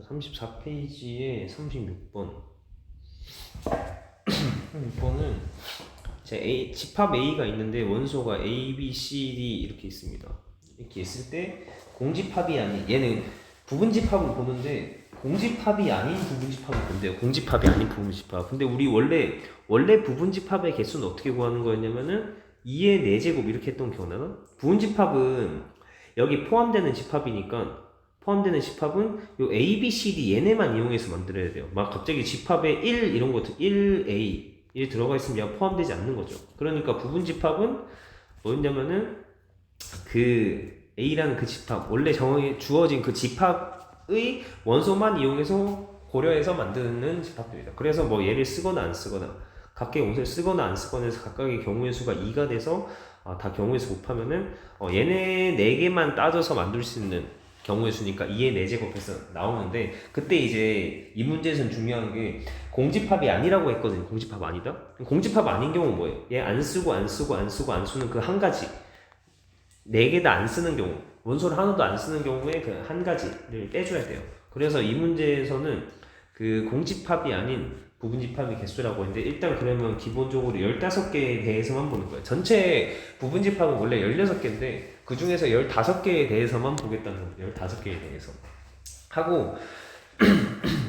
34페이지에 36번. 36번은 집합 A가 있는데 원소가 A, B, C, D 이렇게 있습니다. 이렇게 있을 때 공집합이 아닌, 얘는 부분집합을 보는데 공집합이 아닌 부분집합을 본대요. 공집합이 아닌 부분집합. 근데 우리 원래 부분집합의 개수는 어떻게 구하는 거였냐면은 2의 4제곱 이렇게 했던 거 기억나나? 부분집합은 여기 포함되는 집합이니까 포함되는 집합은 요 A, B, C, D 얘네만 이용해서 만들어야 돼요. 막 갑자기 집합에 1 이런 거 1A 1 들어가 있으면 얘가 포함되지 않는 거죠. 그러니까 부분집합은 뭐였냐면은 그 A라는 그 집합 원래 주어진 그 집합의 원소만 이용해서 고려해서 만드는 집합들이다. 그래서 뭐 얘를 쓰거나 안 쓰거나 각각의 원소를 쓰거나 안 쓰거나 해서 각각의 경우의 수가 2가 돼서 다 경우의 수 곱하면은 얘네 4개만 따져서 만들 수 있는 경우의 수니까 2의 4제곱해서 나오는데, 그때 이제 이 문제에서는 중요한 게 공집합이 아니라고 했거든요. 공집합 아니다? 공집합 아닌 경우는 뭐예요? 얘 안 쓰고 안 쓰고 안 쓰고 안 쓰는 그 한 가지 4개 다 안 쓰는 경우, 원소를 하나도 안 쓰는 경우에 그 한 가지를 빼줘야 돼요. 그래서 이 문제에서는 그 공집합이 아닌 부분집합의 개수라고 했는데, 일단 그러면 기본적으로 15개에 대해서만 보는 거예요. 전체 부분집합은 원래 16개인데 그 중에서 15개에 대해서만 보겠다는 거예요. 15개에 대해서 하고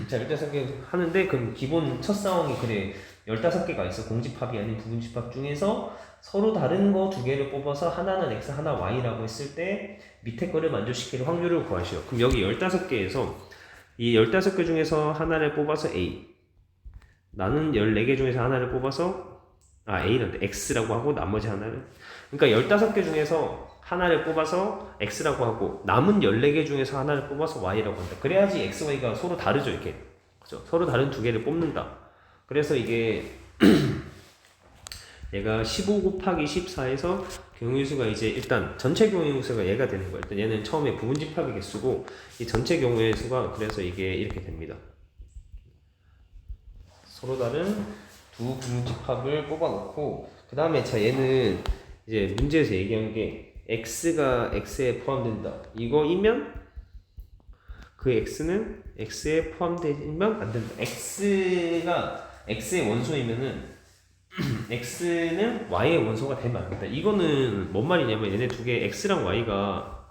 자 15개 하는데, 그럼 기본 첫 상황이 그래 15개가 있어. 공집합이 아닌 부분집합 중에서 서로 다른 거 2개를 뽑아서 하나는 x 하나 y라고 했을 때 밑에 거를 만족시킬 확률을 구하시오. 그럼 여기 15개에서 이 15개 중에서 하나를 뽑아서 a, 나는 14개 중에서 하나를 뽑아서 A는 X라고 하고 나머지 하나를, 그러니까 15개 중에서 하나를 뽑아서 X라고 하고 남은 14개 중에서 하나를 뽑아서 Y라고 한다. 그래야지 X, Y가 서로 다르죠. 이렇게. 그죠? 서로 다른 2개를 뽑는다. 그래서 이게 얘가 15 곱하기 14에서 경우의수가 이제 일단 전체 경우의수가 얘가 되는 거예요. 일단 얘는 처음에 부분집합의 개수고 이 전체 경우의수가, 그래서 이게 이렇게 됩니다. 서로 다른 두 부분집합을 뽑아놓고, 그 다음에 자 얘는 이제 문제에서 얘기한 게 x가 x에 포함된다 이거이면 그 x는 x에 포함되면 안 된다. x가 x의 원소이면은 x는 y의 원소가 되면 안 된다. 이거는 뭔 말이냐면 얘네 두 개 x랑 y가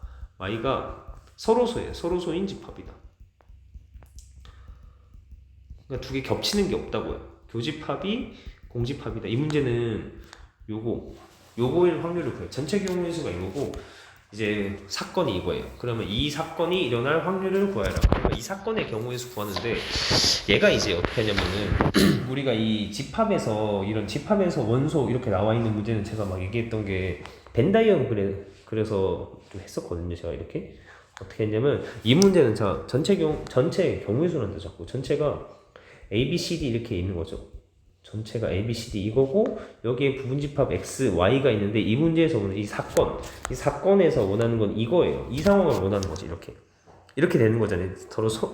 서로소예요. 서로소인 집합이다. 그러니까 2개 겹치는 게 없다고요. 교집합이 공집합이다. 이 문제는 요거일 확률을 구해요. 전체 경우의 수가 이거고 이제 사건이 이거예요. 그러면 이 사건이 일어날 확률을 구하라. 그러니까 이 사건의 경우의 수 구하는데 얘가 이제 어떻게 하냐면은 우리가 이 집합에서 이런 집합에서 원소 이렇게 나와 있는 문제는 제가 막 얘기했던 게 벤다이어그 그래서 좀 했었거든요. 제가 이렇게 어떻게 했냐면 이 문제는 자 전체 경우의 수란다. 자꾸 전체가 A, B, C, D 이렇게 있는 거죠. 전체가 A, B, C, D 이거고 여기에 부분집합 X, Y가 있는데 이 문제에서 오는 이 사건에서 원하는 건 이거예요. 이 상황을 원하는 거지. 이렇게 되는 거잖아요.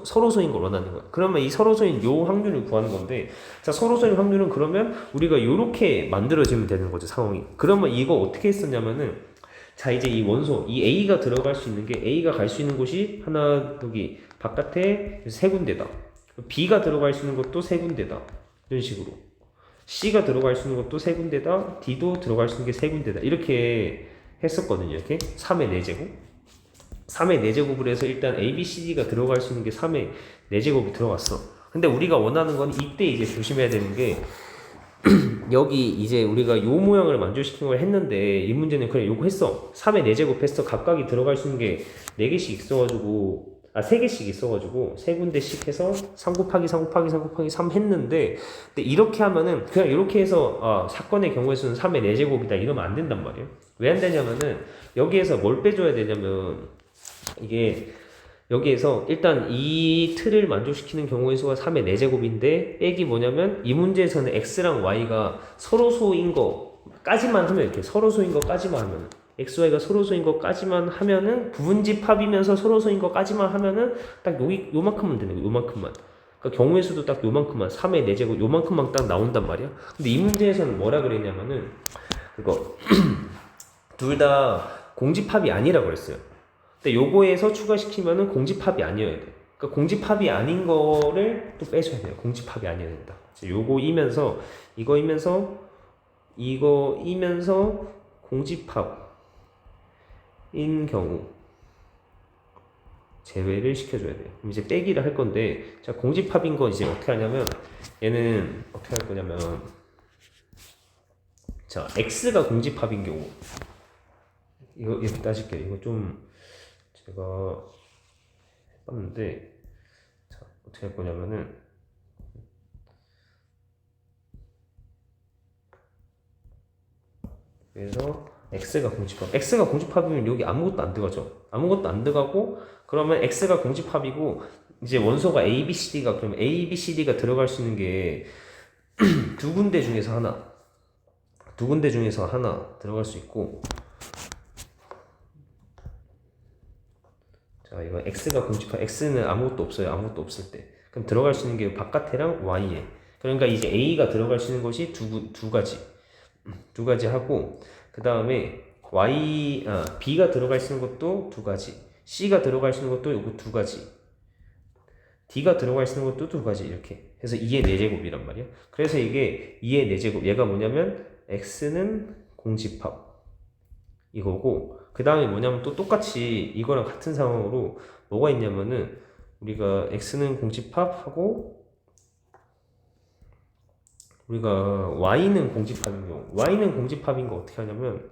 서로소인 걸 원하는 거야. 그러면 이 서로소인 요 확률을 구하는 건데, 자 서로소인 확률은 그러면 우리가 요렇게 만들어지면 되는 거죠. 상황이. 그러면 이거 어떻게 했었냐면은 자 이제 이 원소 이 A가 들어갈 수 있는 게 A가 갈 수 있는 곳이 하나 여기 바깥에 3군데다. B가 들어갈 수 있는 것도 3군데다. 이런 식으로. C가 들어갈 수 있는 것도 3군데다. D도 들어갈 수 있는 게 3군데다. 이렇게 했었거든요. 이렇게 3의 4제곱. 3의 4제곱을 해서 일단 A, B, C, D가 들어갈 수 있는 게 3의 4제곱이 들어갔어. 근데 우리가 원하는 건 이때 이제 조심해야 되는 게 여기 이제 우리가 요 모양을 만족시킨 걸 했는데 이 문제는 그래 요거 했어. 3의 4제곱 했어. 각각이 들어갈 수 있는 게 4개씩 있어가지고 3개씩 있어가지고 3군데씩 해서 3 곱하기 3 곱하기 3 곱하기 3 했는데, 근데 이렇게 하면은 그냥 이렇게 해서 사건의 경우에서는 3의 4제곱이다 이러면 안 된단 말이에요. 왜 안 되냐면은 여기에서 뭘 빼줘야 되냐면 이게 여기에서 일단 이 틀을 만족시키는 경우의 수가 3의 4제곱인데 빼기 뭐냐면 이 문제에서는 x랑 y가 서로소인 거까지만 하면 이렇게 서로소인 거까지만 하면 x, y가 서로소인 것까지만 하면은 부분집합이면서 서로소인 것까지만 하면은 딱 요만큼만 되는 거예요. 요만큼만. 그러니까 경우의 수도 딱 요만큼만 3의 4제곱 요만큼만 딱 나온단 말이야. 근데 이 문제에서는 뭐라 그랬냐면은 그거 둘 다 공집합이 아니라고 그랬어요. 근데 요거에서 추가시키면은 공집합이 아니어야 돼. 그러니까 공집합이 아닌 거를 또 빼줘야 돼요. 공집합이 아니어야 된다. 요거이면서 이거이면서 이거이면서 공집합인 경우 제외를 시켜줘야 돼요. 그럼 이제 빼기를 할 건데, 자, 공집합인 거 이제 어떻게 하냐면, 얘는 어떻게 할 거냐면, 자, x가 공집합인 경우, 이거 이렇게 따질게요. 이거 좀 제가 해봤는데, 자, 어떻게 할 거냐면은, 그래서 x가 공집합이면 여기 아무것도 안 들어가죠. 아무것도 안 들어가고, 그러면 x가 공집합이고, 이제 원소가 a, b, c, d가 그러면 a, b, c, d가 들어갈 수 있는 게 두 군데 중에서 하나 들어갈 수 있고, 자, 이거 x가 공집합, x는 아무것도 없어요. 아무것도 없을 때. 그럼 들어갈 수 있는 게 바깥에랑 y에. 그러니까 이제 a가 들어갈 수 있는 것이 두 가지 하고, 그 다음에 b가 들어갈 수 있는 것도 두 가지, c가 들어갈 수 있는 것도 요거 두 가지, d가 들어갈 수 있는 것도 두 가지, 이렇게 해서 2의 4제곱이란 말이야. 그래서 이게 2의 4제곱, 얘가 뭐냐면 x는 공집합 이거고, 그 다음에 뭐냐면 또 똑같이 이거랑 같은 상황으로 뭐가 있냐면은, 우리가 x는 공집합하고 우리가 y는 공집합인 경우, y는 공집합인 거 어떻게 하냐면,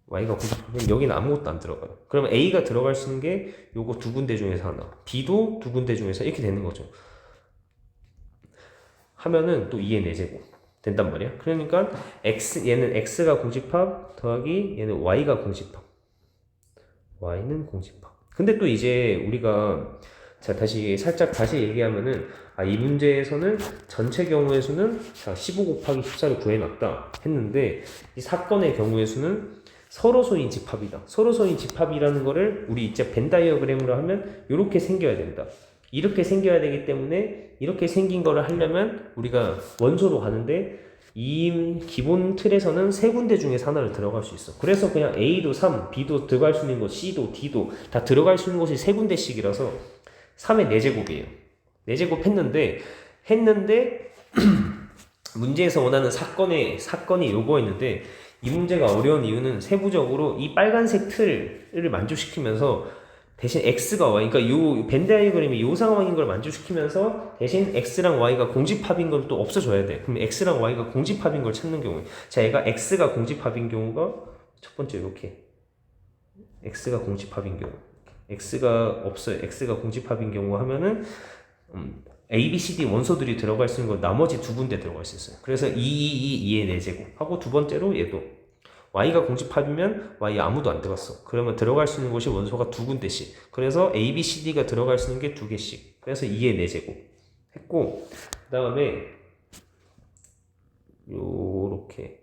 y가 공집합이면 여기는 아무것도 안 들어가요. 그러면 a가 들어갈 수 있는 게 요거 두 군데 중에서 하나, b도 두 군데 중에서, 이렇게 되는 거죠. 하면은 또 2의 4제곱 된단 말이야. 그러니까 얘는 x가 공집합 더하기 얘는 y가 공집합, y는 공집합. 근데 또 이제 우리가, 자, 다시 얘기하면은, 이 문제에서는 전체 경우의 수는, 자, 15 곱하기 14를 구해놨다 했는데, 이 사건의 경우의 수는 서로소인 집합이다. 서로소인 집합이라는 거를 우리 이제 벤 다이어그램으로 하면 이렇게 생겨야 된다. 이렇게 생겨야 되기 때문에, 이렇게 생긴 거를 하려면 우리가 원소로 가는데, 이 기본 틀에서는 세 군데 중에서 하나를 들어갈 수 있어. 그래서 그냥 A도 3, B도 들어갈 수 있는 것, C도 D도 다 들어갈 수 있는 곳이 세 군데씩이라서 3의 4제곱이에요. 4제곱 했는데 문제에서 원하는 사건이 요거였는데, 이 문제가 어려운 이유는 세부적으로 이 빨간색 틀을 만족시키면서 대신 x가 y, 그러니까 요 벤 다이어그램이 요 상황인 걸 만족시키면서 대신 x랑 y가 공집합인 걸 또 없어줘야 돼. 그럼 x랑 y가 공집합인 걸 찾는 경우에, 자, 얘가 x가 공집합인 경우가 첫 번째 이렇게, x가 공집합인 경우, x가 없어요. x가 공집합인 경우 하면은 A, B, C, D 원소들이 들어갈 수 있는 거 나머지 두 군데 들어갈 수 있어요. 그래서 2의 4제곱 하고, 두 번째로 얘도 y가 공집합이면 y 아무도 안 들어갔어. 그러면 들어갈 수 있는 곳이 원소가 두 군데씩. 그래서 A, B, C, D가 들어갈 수 있는 게 두 개씩. 그래서 2의 4제곱 했고, 그 다음에 요렇게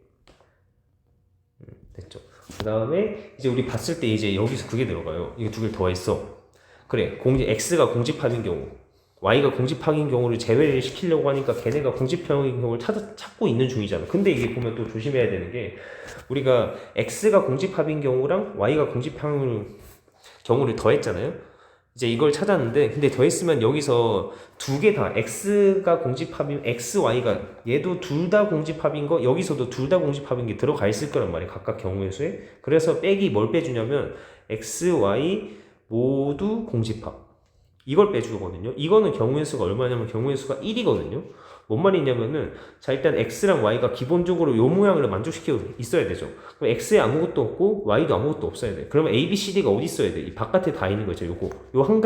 됐죠. 그 다음에 이제 우리 봤을 때 이제 여기서 그게 들어가요. 이거 두 개를 더했어. 그래, x가 공집합인 경우, y가 공집합인 경우를 제외를 시키려고 하니까 걔네가 공집합인 경우를 찾고 있는 중이잖아. 근데 이게 보면 또 조심해야 되는 게, 우리가 x가 공집합인 경우랑 y가 공집합인 경우를 더했잖아요. 이제 이걸 찾았는데, 근데 더했으면 여기서 두 개 다 x가 공집합인 x, y가 얘도 둘 다 공집합인 거, 여기서도 둘 다 공집합인 게 들어가 있을 거란 말이에요. 각각 경우의 수에. 그래서 빼기 뭘 빼주냐면 x, y 모두 공집합, 이걸 빼주거든요. 이거는 경우의 수가 얼마냐면 경우의 수가 1이거든요. 뭔 말이냐면은, 자, 일단 x랑 y가 기본적으로 요 모양을 만족시키고 있어야 되죠. 그럼 x에 아무것도 없고 y도 아무것도 없어야 돼. 그러면 a, b, c, d가 어디 있어야 돼? 이 바깥에 다 있는 거죠. 요 한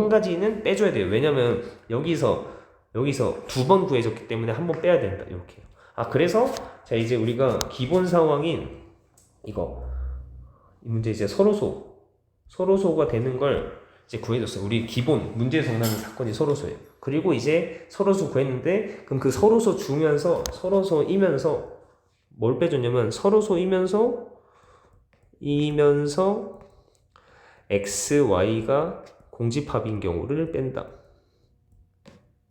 가지는 빼줘야 돼요. 왜냐면 여기서 두 번 구해졌기 때문에 한 번 빼야 된다. 이렇게. 그래서 자, 이제 우리가 기본 상황인 이 문제 이제 서로소가 되는 걸 이제 구해줬어요. 우리 기본 문제에서 원하는 사건이 서로소예요. 그리고 이제 서로소 구했는데, 그럼 그 서로소 주면서 서로소이면서 뭘 빼줬냐면, 서로소이면서 x, y가 공집합인 경우를 뺀다.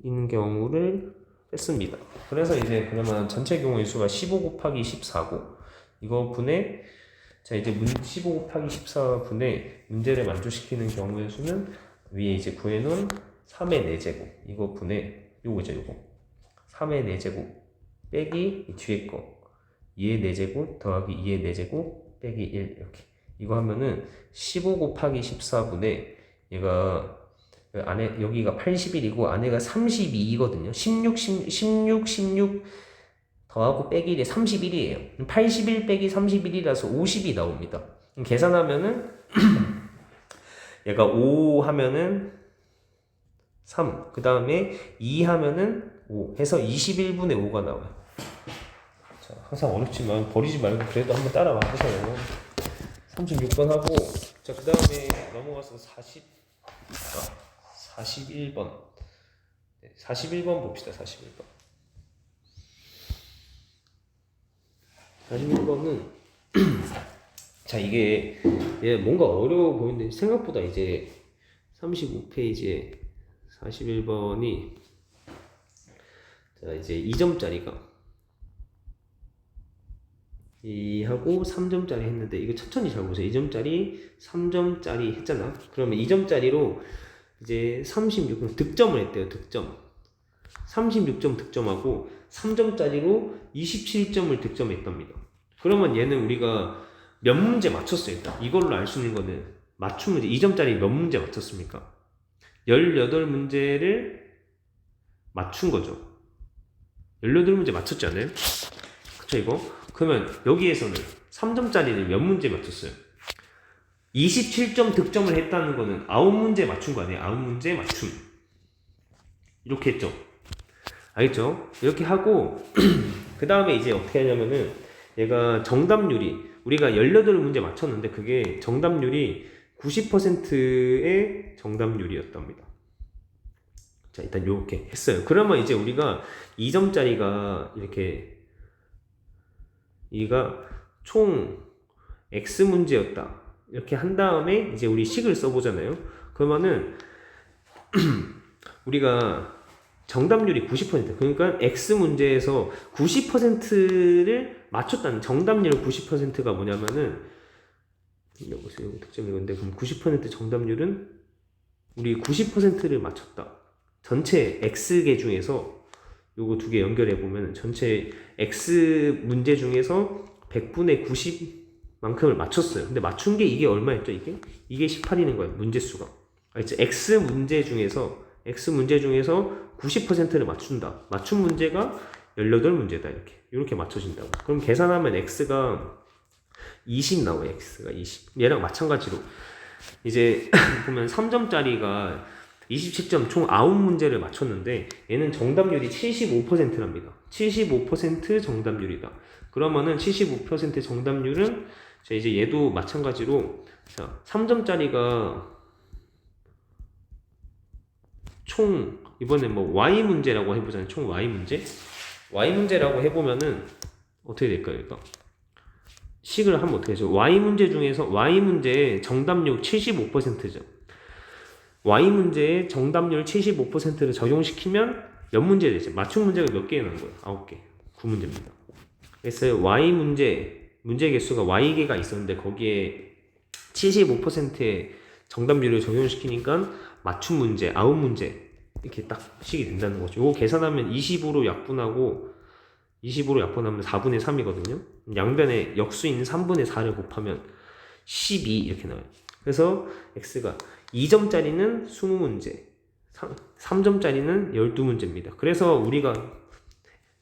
인 경우를 뺐습니다. 그래서 이제 그러면 전체 경우의 수가 15 곱하기 14고, 이거 분의, 자, 이제 15 곱하기 14분의 문제를 만족시키는 경우의 수는 위에 이제 구해놓은 3의 4제곱 이거 분의 요거죠 요거 3의 4제곱 빼기 이 뒤에 거 2의 4제곱 더하기 2의 4제곱 빼기 1 이렇게 이거 하면은 15 곱하기 14분의 얘가 안에 여기가 81이고 안에가 32이거든요 16 더하고 빼기 1이 31이에요 81 빼기 31이라서 50이 나옵니다 계산하면은 얘가 5 하면은 3, 그 다음에 2 하면은 5 해서 21분의 5가 나와요. 자, 항상 어렵지만 버리지 말고 그래도 한번 따라와 보세요. 36번 하고, 자, 그 다음에 넘어가서 41번. 41번 봅시다, 41번. 41번은, 자, 이게 뭔가 어려워 보이는데, 생각보다 이제 35페이지에 41번이 자 이제 2점짜리가 하고 3점짜리 했는데 이거 천천히 잘 보세요. 2점짜리 3점짜리 했잖아. 그러면 2점짜리로 이제 36점 득점을 했대요. 득점 36점 득점하고 3점짜리로 27점을 득점했답니다. 그러면 얘는 우리가 몇 문제 맞췄어요. 일단 이걸로 알 수 있는 거는 맞춤 문제 2점짜리 몇 문제 맞췄습니까? 18문제를 맞춘 거죠. 18문제 맞췄지 않아요? 그쵸, 이거? 그러면 여기에서는 3점짜리는 몇 문제 맞췄어요? 27점 득점을 했다는 거는 9문제 맞춘 거 아니에요? 9문제 맞춤. 이렇게 했죠. 알겠죠? 이렇게 하고, 그 다음에 이제 어떻게 하냐면은, 얘가 정답률이, 우리가 18문제 맞췄는데, 그게 정답률이 90%의 정답률이었답니다. 자, 일단 이렇게 했어요. 그러면 이제 우리가 2점짜리가 이렇게 이가 총 X문제였다. 이렇게 한 다음에 이제 우리 식을 써보잖아요. 그러면은 우리가 정답률이 90% 그러니까 X문제에서 90%를 맞췄다는 정답률 90%가 뭐냐면은 여보세요. 득점 이건데 그럼 90% 정답률은 우리 90%를 맞췄다. 전체 X개 중에서 요거 두 개 연결해 보면 전체 X 문제 중에서 100분의 90만큼을 맞췄어요. 근데 맞춘 게 이게 얼마였죠? 이게 18이는 거예요. 문제 수가. 알겠죠? X 문제 중에서 90%를 맞춘다. 맞춘 문제가 18문제다. 이렇게 맞춰진다고. 그럼 계산하면 X가 20 나와요. X가 20. 얘랑 마찬가지로 이제 보면 3점짜리가 27점 총 9문제를 맞췄는데 얘는 정답률이 75%랍니다. 75% 정답률이다. 그러면은 75% 정답률은 자 이제 얘도 마찬가지로 자 3점짜리가 총 이번에 뭐 Y 문제라고 해보자면 총 Y 문제라고 해보면은 어떻게 될까요? 이거 식을 하면 어떻게 되죠? Y 문제 중에서 Y 문제 정답률 75%죠. Y 문제의 정답률 75%를 적용시키면 몇 문제 되죠? 맞춤 문제가 몇 개 나온 거예요? 9개. 9문제입니다. 그래서 Y 문제 개수가 Y개가 있었는데 거기에 75%의 정답률을 적용시키니까 맞춤 문제 9문제 이렇게 딱 식이 된다는 거죠. 이거 계산하면 20으로 약분하면 4분의 3이거든요. 양변에 역수인 3분의 4를 곱하면 12 이렇게 나와요. 그래서 X가 2점짜리는 20문제, 3점짜리는 12문제입니다. 그래서 우리가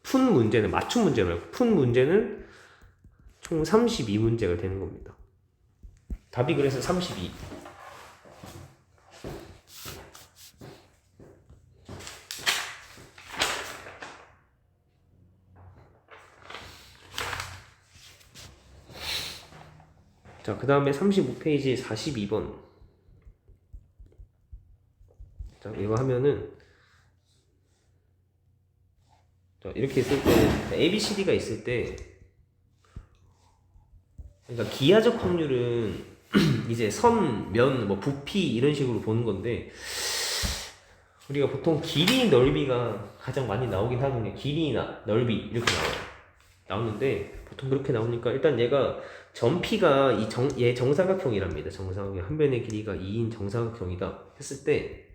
푼 문제는 맞춤 문제 말고 푼 문제는 총 32문제가 되는 겁니다. 답이 그래서 32. 자, 그 다음에 35페이지 42번. 자, 이거 하면은, 자, 이렇게 있을 때, ABCD가 있을 때, 그러니까 기하적 확률은 이제 선, 면, 뭐 부피 이런 식으로 보는 건데, 우리가 보통 길이, 넓이가 가장 많이 나오긴 하거든요. 길이나 넓이 이렇게 나오는데 보통 그렇게 나오니까 일단 얘가 전 P가 얘 정사각형이랍니다. 정사각형 한 변의 길이가 2인 정사각형이다 했을 때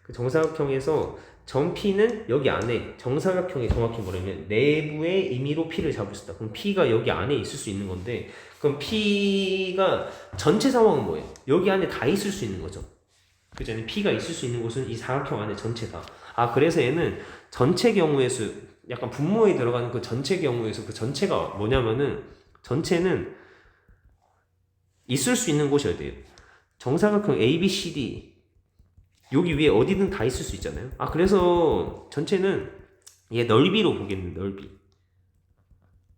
그 정사각형에서 전 P는 여기 안에 정사각형이 정확히 뭐냐면 내부의 임의로 P를 잡을 수 있다. 그럼 P가 여기 안에 있을 수 있는 건데 그럼 P가 전체 상황은 뭐예요? 여기 안에 다 있을 수 있는 거죠. 그잖아요. P가 있을 수 있는 곳은 이 사각형 안에 전체 다. 아 그래서 얘는 전체 경우의 수 약간 분모에 들어가는 그 전체 경우에서 그 전체가 뭐냐면은 전체는 있을 수 있는 곳이어야 돼요. 정사각형 A, B, C, D 여기 위에 어디든 다 있을 수 있잖아요. 아 그래서 전체는 얘 넓이로 보겠는데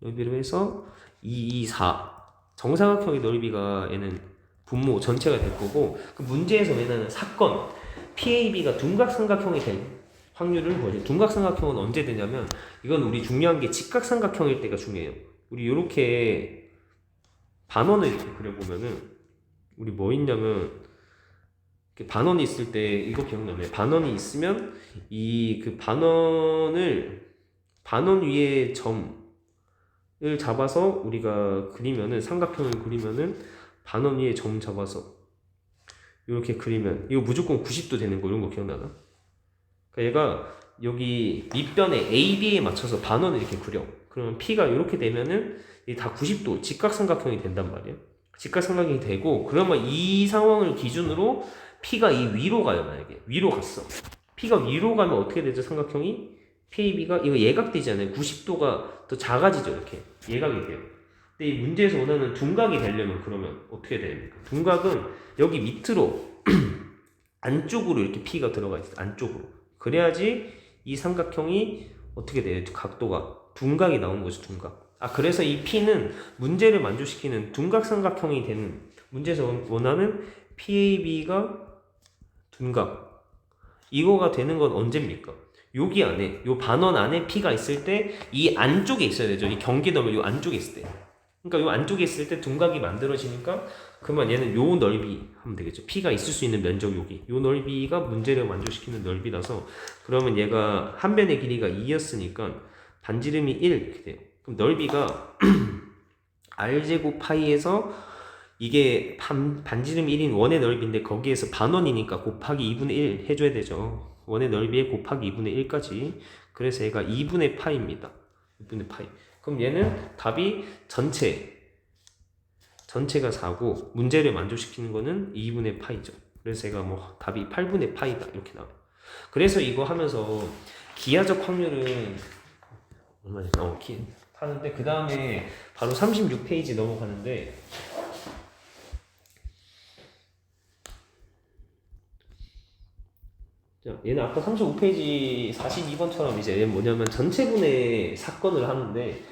넓이로 해서 2, 2, 4 정사각형의 넓이가 얘는 분모 전체가 될 거고 그 문제에서 얘는 사건 PAB가 둔각삼각형이 될 확률을 보죠. 둔각삼각형은 언제 되냐면 이건 우리 중요한 게 직각삼각형일 때가 중요해요. 우리 이렇게 반원을 이렇게 그려보면은 우리 뭐 있냐면 반원이 있을 때 이거 기억나네. 반원이 있으면 이 그 반원 위에 점을 잡아서 우리가 그리면은 삼각형을 그리면은 반원 위에 점 잡아서 이렇게 그리면 이거 무조건 90도 되는 거 이런 거 기억나나? 그러니까 얘가 여기 밑변에 AB에 맞춰서 반원을 이렇게 그려. 그러면 P가 이렇게 되면은 이게 다 90도 직각삼각형이 된단 말이야. 직각삼각형이 되고 그러면 이 상황을 기준으로 P가 이 위로 가요. 만약에 위로 갔어. P가 위로 가면 어떻게 되죠? 삼각형이 PAB가 이거 예각되잖아요. 90도가 더 작아지죠. 이렇게 예각이 돼요. 근데 이 문제에서 원하는 둔각이 되려면 그러면 어떻게 됩니까? 둔각은 여기 밑으로 안쪽으로 이렇게 P가 들어가 있어요. 안쪽으로. 그래야지 이 삼각형이 어떻게 돼요? 각도가 둔각이 나온 거죠. 둔각. 아 그래서 이 P는 문제를 만족시키는 둔각삼각형이 되는 문제에서 원하는 PAB가 둔각 이거가 되는 건 언제입니까? 여기 안에 요 반원 안에 P가 있을 때 이 안쪽에 있어야 되죠. 이 경계너mer 요 안쪽에 있을 때. 그러니까 요 안쪽에 있을 때 둔각이 만들어지니까 그러면 얘는 요 넓이 하면 되겠죠. P가 있을 수 있는 면적 여기 요 넓이가 문제를 만족시키는 넓이라서 그러면 얘가 한 변의 길이가 2였으니까 반지름이 1 이렇게 돼요. 그럼 넓이가 r제곱 파이에서 이게 반지름 1인 원의 넓이인데 거기에서 반원이니까 곱하기 2분의 1 해줘야 되죠. 원의 넓이에 곱하기 2분의 1까지. 그래서 얘가 2분의 파입니다. 2분의 파이. 그럼 얘는 답이 전체가 4고 문제를 만족시키는 거는 2분의 파이죠. 그래서 얘가 뭐 답이 8분의 파이다 이렇게 나와요. 그래서 이거 하면서 기하적 확률은 얼마냐? 하는데 그 다음에 바로 36페이지 넘어가는데 얘는 아까 35페이지 42번처럼 이제 얘는 뭐냐면 전체분의 사건을 하는데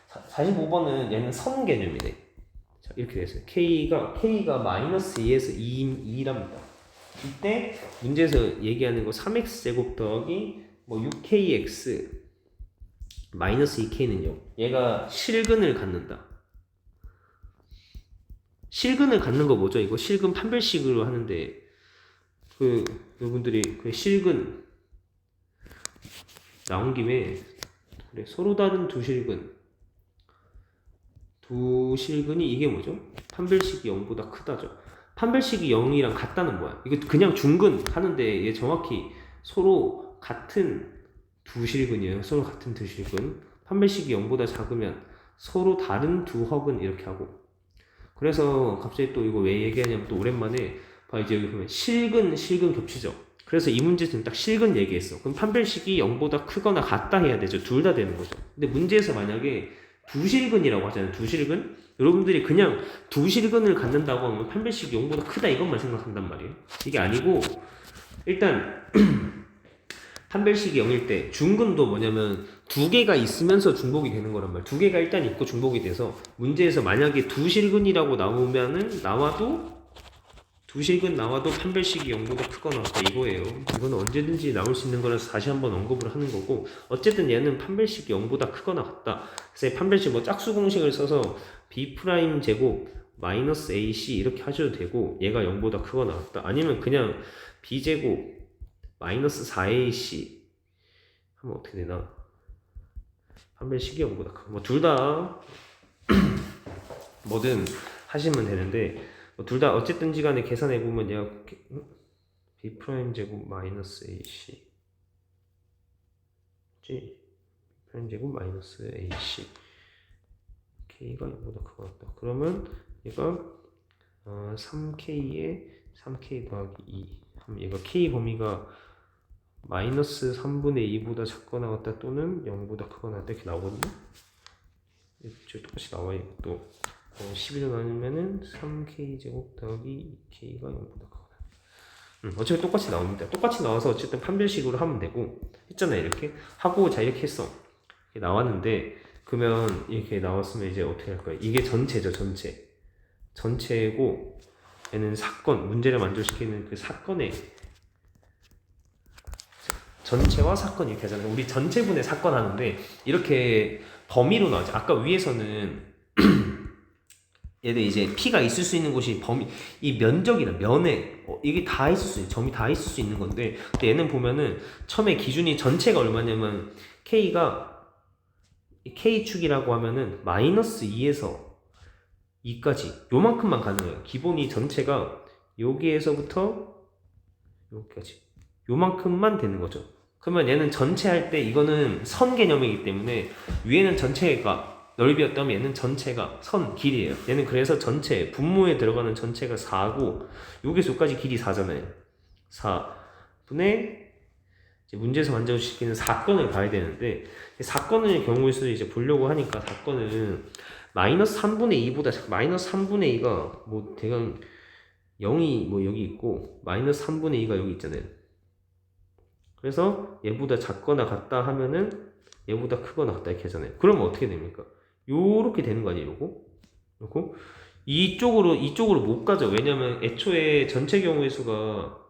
45번은 얘는 선 개념이네. 자, 이렇게 됐어요. K가 마이너스 2에서 2랍니다. 이때 문제에서 얘기하는 거 3x 제곱 더하기 뭐 6kx 마이너스 2k는요. 얘가 실근을 갖는다. 실근을 갖는 거 뭐죠? 이거 실근 판별식으로 하는데 여러분들이 그 실근 나온 김에 그래, 서로 다른 두 실근이 이게 뭐죠? 판별식이 0보다 크다죠. 판별식이 0이랑 같다는 뭐야? 이거 그냥 중근 하는데 얘 정확히 서로 같은 두 실근이에요. 서로 같은 두 실근. 판별식이 0보다 작으면 서로 다른 두 허근 이렇게 하고. 그래서 갑자기 또 이거 왜 얘기하냐면 또 오랜만에 이제 여기 보면 실근 겹치죠. 그래서 이 문제는 딱 실근 얘기했어. 그럼 판별식이 0보다 크거나 같다 해야 되죠. 둘 다 되는 거죠. 근데 문제에서 만약에 두 실근이라고 하잖아요. 두 실근? 여러분들이 그냥 두 실근을 갖는다고 하면 판별식이 0보다 크다 이것만 생각한단 말이에요. 이게 아니고 일단 판별식이 0일 때 중근도 뭐냐면 두 개가 있으면서 중복이 되는 거란 말이에요. 두 개가 일단 있고 중복이 돼서 문제에서 만약에 두 실근이라고 두 실근 나와도 판별식이 0보다 크거나 같다 이거예요. 이건 언제든지 나올 수 있는 거라서 다시 한번 언급을 하는 거고 어쨌든 얘는 판별식이 0보다 크거나 같다. 그래서 판별식 뭐 짝수 공식을 써서 b' 제곱 마이너스 ac 이렇게 하셔도 되고 얘가 0보다 크거나 같다. 아니면 그냥 b제곱 마이너스 4ac 하면 어떻게 되나? 판별식이 0보다 크고 뭐 둘 다 뭐든 하시면 되는데 둘 다 어쨌든지 간에 계산해 보면 얘가 b 프라임 제곱 마이너스 ac b 프라임 제곱 마이너스 ac k가 0보다 크고 같다. 그러면 얘가 3k에 3k 더하기 2 하면 얘가 k 범위가 마이너스 3분의 2보다 작거나 같다 또는 0보다 크거나 같다 이렇게 나오거든요. 이렇게 똑같이 나와요. 또 11로 나누면은 3k 제곱 더하기 2k가 0보다 크거나. 어차피 똑같이 나옵니다. 똑같이 나와서 어쨌든 판별식으로 하면 되고 했잖아요. 이렇게 하고 자 이렇게 했어. 이렇게 나왔는데 그러면 이렇게 나왔으면 이제 어떻게 할 거예요? 이게 전체죠. 전체고 얘는 사건 문제를 만족시키는 그 사건의 전체와 사건 이렇게 하잖아요. 우리 전체분의 사건 하는데 이렇게 범위로 나오죠. 아까 위에서는 얘들 이제 P가 있을 수 있는 곳이 범위, 이 면적이나 면에 이게 다 있을 수 있는 점이 다 있을 수 있는 건데 근데 얘는 보면은 처음에 기준이 전체가 얼마냐면 K가 K축이라고 하면은 마이너스 2에서 2까지 요만큼만 가능해요. 기본이 전체가 여기에서부터 여기까지 요만큼만 되는 거죠. 그러면 얘는 전체 할 때 이거는 선 개념이기 때문에 위에는 전체가 넓이였다면 얘는 전체가 선 길이에요. 얘는 그래서 전체 분모에 들어가는 전체가 4고 여기서 여기까지 길이 4잖아요. 4분의 문제에서 만족시키는 사건을 봐야 되는데 사건의 경우에서 이제 보려고 하니까 사건은 마이너스 3분의 2보다 마이너스 3분의 2가 뭐 대강 0이 뭐 여기 있고 마이너스 3분의 2가 여기 있잖아요. 그래서 얘보다 작거나 같다 하면은 얘보다 크거나 같다 이렇게 하잖아요. 그러면 어떻게 됩니까? 요렇게 되는 거 아니에요, 요거? 이쪽으로 못 가죠. 왜냐면 애초에 전체 경우의 수가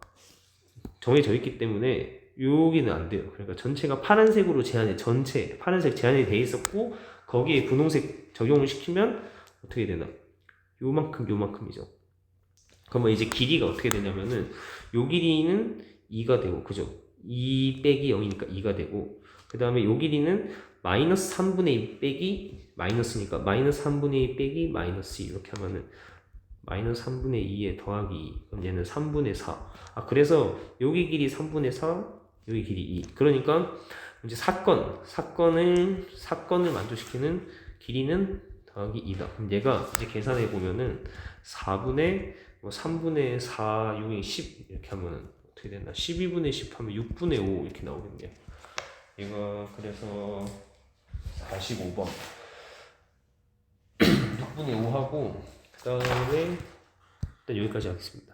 정해져 있기 때문에 여기는 안 돼요. 그러니까 전체가 파란색으로 전체 파란색 제한이 돼 있었고 거기에 분홍색 적용을 시키면 어떻게 되나? 요만큼이죠. 그러면 이제 길이가 어떻게 되냐면은 요 길이는 2가 되고 그죠? 2 빼기 0이니까 2가 되고 그 다음에 요 길이는 마이너스 3분의 2 빼기 마이너스니까 마이너스 3분의 2 빼기 마이너스 2 이렇게 하면은 마이너스 3분의 2에 더하기 2 그럼 얘는 3분의 4 그래서 여기 길이 3분의 4 여기 길이 2 그러니까 이제 사건을 만족시키는 길이는 더하기 2다 그럼 얘가 이제 계산해 보면은 4분의 3분의 4 6이 10 이렇게 하면은 어떻게 되나 12분의 10 하면 6분의 5 이렇게 나오겠네요. 이거 그래서 45번 6분의 5 하고 그 다음에 일단 여기까지 하겠습니다.